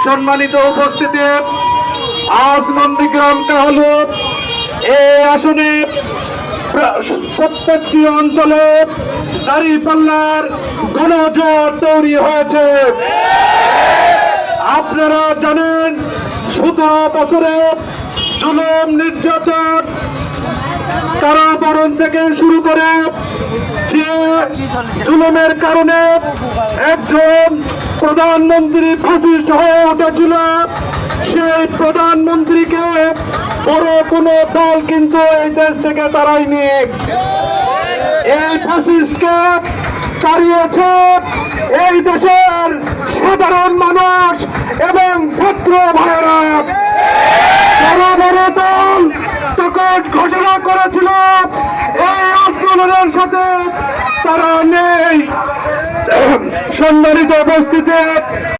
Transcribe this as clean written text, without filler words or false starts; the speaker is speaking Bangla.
সম্মানিত উপস্থিতি, আজ নন্দীগ্রাম হলো এই আসনে প্রত্যেকটি অঞ্চলে দাঁড়িপাল্লার গণজোয়ার তৈরি হয়েছে। আপনারা জানেন 17 বছরে জুলুম, নির্যাতন, কারাবরণ থেকে শুরু করে যে জুলুমের কারণে একজন প্রধানমন্ত্রী ফাসিস্ট হয়ে উঠেছিল, সেই প্রধানমন্ত্রীকে বড় কোনো দল কিন্তু এই দেশ থেকে তাড়ায়নি। এই ফাসিস্টকে তাড়িয়েছে এই দেশের সাধারণ মানুষ এবং ছাত্র ভাইয়েরা। বড় বড় দল তখন ঘোষণা করেছিল এই আন্দোলনের সাথে তারা নেই। সম্মানিত উপস্থিতি,